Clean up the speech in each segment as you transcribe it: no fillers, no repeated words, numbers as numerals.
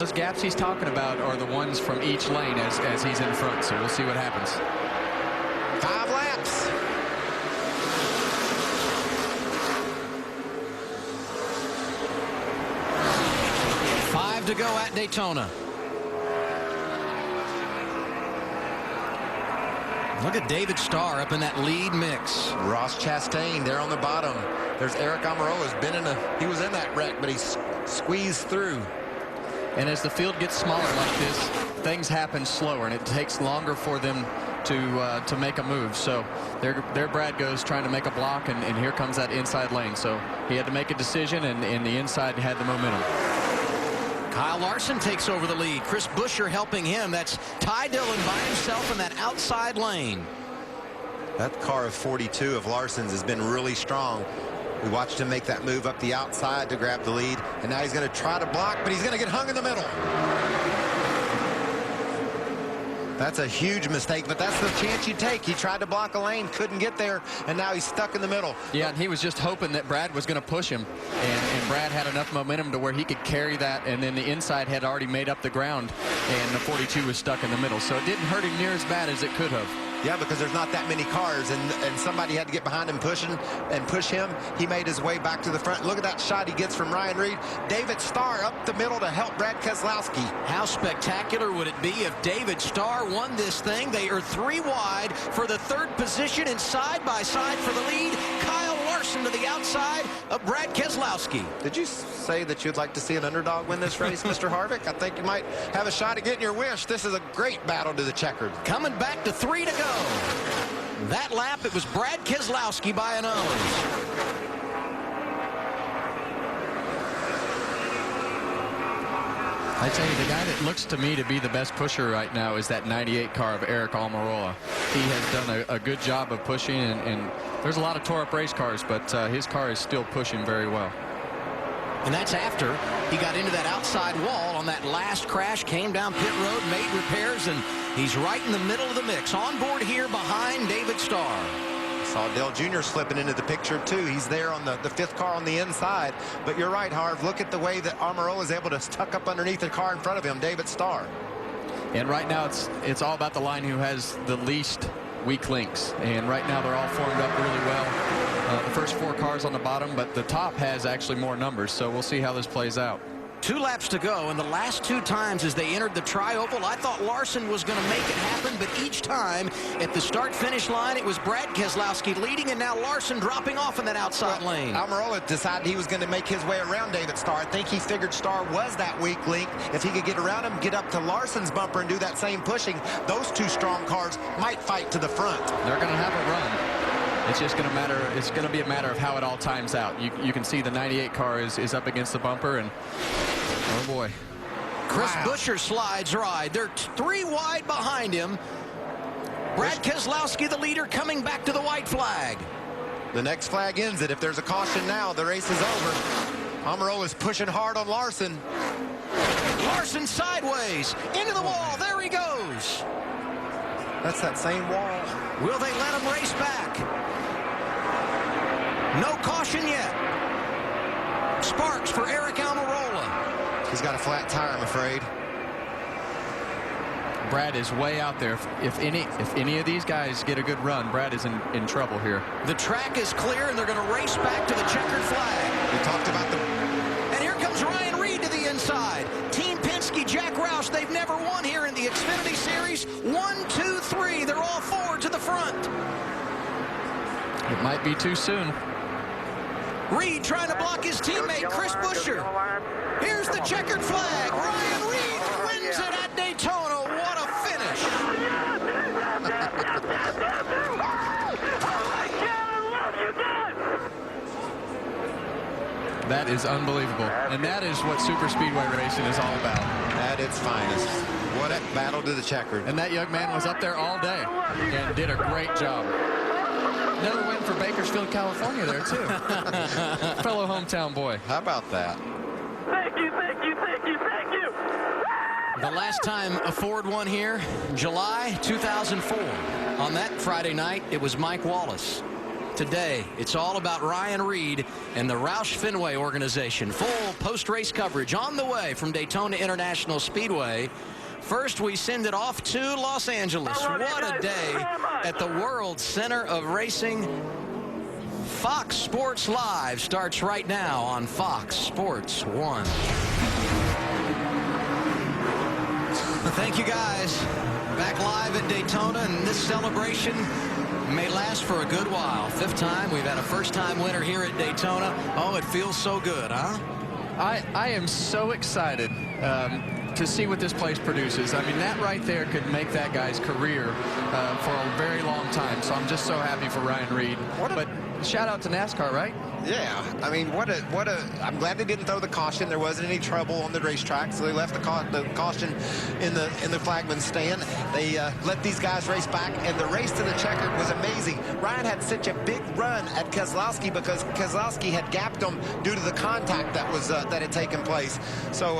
Those gaps he's talking about are the ones from each lane as he's in front, so we'll see what happens. 5 laps. Five to go at Daytona. Look at David Starr up in that lead mix. Ross Chastain there on the bottom. There's Eric Almirola's been he was in that wreck, but he's squeezed through. And as the field gets smaller like this, things happen slower, and it takes longer for them to make a move. So there Brad goes trying to make a block, and here comes that inside lane. So he had to make a decision, and the inside had the momentum. Kyle Larson takes over the lead. Chris Buescher helping him. That's Ty Dillon by himself in that outside lane. That car of 42 of Larson's has been really strong. We watched him make that move up the outside to grab the lead, and now he's going to try to block, but he's going to get hung in the middle. That's a huge mistake, but that's the chance you take. He tried to block a lane, couldn't get there, and now he's stuck in the middle. Yeah, and he was just hoping that Brad was going to push him, and Brad had enough momentum to where he could carry that, and then the inside had already made up the ground, and the 42 was stuck in the middle. So it didn't hurt him near as bad as it could have. Yeah, because there's not that many cars, and somebody had to get behind him push him. He made his way back to the front. Look at that shot he gets from Ryan Reed. David Starr up the middle to help Brad Keselowski. How spectacular would it be if David Starr won this thing? They are 3 wide for the 3rd position, and side by side for the lead, Kyle Larson to the outside of Brad Keselowski. Did you say that you'd like to see an underdog win this race, Mr. Harvick? I think you might have a shot at getting your wish. This is a great battle to the checkered. Coming back to 3 to go. That lap, it was Brad Keselowski by a nose. I tell you, the guy that looks to me to be the best pusher right now is that 98 car of Eric Almirola. He has done a good job of pushing, and there's a lot of tore-up race cars, but his car is still pushing very well. And that's after he got into that outside wall on that last crash, came down pit road, made repairs, and he's right in the middle of the mix. On board here behind David Starr. Saw Dale Jr. slipping into the picture, too. He's there on the 5th car on the inside. But you're right, Harv. Look at the way that Almirola is able to tuck up underneath the car in front of him, David Starr. And right now it's all about the line who has the least weak links. And right now they're all formed up really well. The first 4 cars on the bottom, but the top has actually more numbers, so we'll see how this plays out. 2 laps to go, and the last 2 times as they entered the tri-oval, I thought Larson was going to make it happen, but each time at the start-finish line, it was Brad Keselowski leading, and now Larson dropping off in that outside lane. Almirola decided he was going to make his way around David Starr. I think he figured Starr was that weak link. If he could get around him, get up to Larson's bumper and do that same pushing, those 2 strong cars might fight to the front. They're going to have a run. It's just going to matter. It's going to be a matter of how it all times out. You can see the 98 car is up against the bumper, and oh boy. Chris Buescher slides right. They're 3 wide behind him. Brad Keselowski, the leader, coming back to the white flag. The next flag ends it. If there's a caution now, the race is over. Almirola's pushing hard on Larson. Larson sideways into the wall. There he goes. That's that same wall. Will they let him race back? No caution yet. Sparks for Eric Almirola. He's got a flat tire, I'm afraid. Brad is way out there. If any of these guys get a good run, Brad is in trouble here. The track is clear, and they're going to race back to the checkered flag. We talked about And here comes Ryan Reed to the inside. Team Penske, Jack Roush, they've never won here in the Xfinity Series. 1, 2, 3. They're all 4 to the front. It might be too soon. Reed trying to block his teammate, Chris Buescher. Here's the checkered flag. Ryan Reed wins it at Daytona. What a finish. That is unbelievable. And that is what super speedway racing is all about. at its finest. What a battle to the checkered. And that young man was up there all day and did a great job. Another win for Bakersfield, California there, too. Fellow hometown boy. How about that? Thank you, thank you, thank you, thank you. The last time a Ford won here, July 2004. On that Friday night, it was Mike Wallace. today, it's all about Ryan Reed and the Roush Fenway organization. Full post-race coverage on the way from Daytona International Speedway. First, we send it off to Los Angeles. What a day at the World Center of Racing. Fox Sports Live starts right now on Fox Sports 1. Thank you, guys. Back live at Daytona, and this celebration may last for a good while. 5th time we've had a first-time winner here at Daytona. Oh, it feels so good, huh? I am so excited to see what this place produces. I mean, that right there could make that guy's career for a very long time. So I'm just so happy for Ryan Reed. But shout out to NASCAR, right? Yeah, I mean, I'm glad they didn't throw the caution. There wasn't any trouble on the racetrack, so they left the caution in the flagman's stand. They let these guys race back, and the race to the checkered was amazing. Ryan had such a big run at Keselowski because Keselowski had gapped him due to the contact that had taken place. So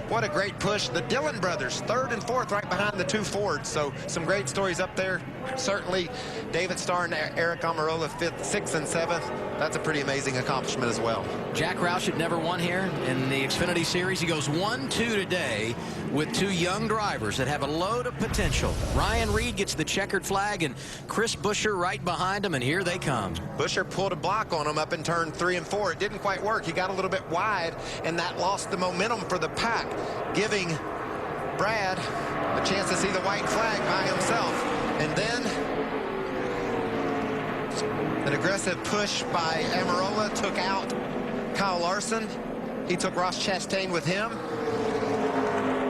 what a great push. The Dillon brothers, 3rd and 4th, right behind the 2 Fords. So some great stories up there. Certainly David Starr and Eric Almirola, 5th, 6th, and 7th. That's a pretty amazing accomplishment as well. Jack Roush had never won here in the Xfinity Series. He goes 1-2 today with 2 young drivers that have a load of potential. Ryan Reed gets the checkered flag, and Chris Buescher right behind him, and here they come. Buescher pulled a block on him up in turn 3 and 4. It didn't quite work. He got a little bit wide, and that lost the momentum for the pack, giving Brad a chance to see the white flag by himself. And then an aggressive push by Almirola took out Kyle Larson. He took Ross Chastain with him.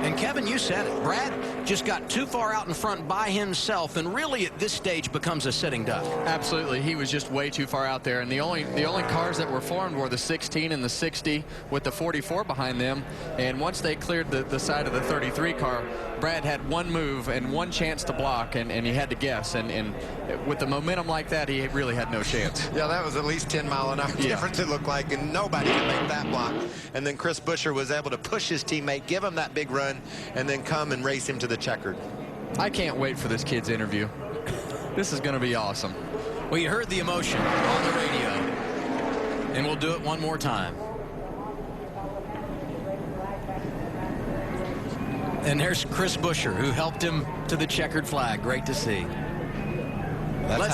And Kevin, you said it. Brad just got too far out in front by himself, and really at this stage becomes a sitting duck. Absolutely, he was just way too far out there, and the only cars that were formed were the 16 and the 60 with the 44 behind them. And once they cleared the side of the 33 car, Brad had one move and one chance to block, and he had to guess. And with the momentum like that, he really had no chance. Yeah, that was at least 10-mile-an-hour difference, it looked like, and nobody could make that block. And then Chris Buescher was able to push his teammate, give him that big run, and then come and race him to the checkered. I can't wait for this kid's interview. This is going to be awesome. Well, you heard the emotion on the radio, and we'll do it one more time. And there's Chris Buescher, who helped him to the checkered flag. Great to see. Let's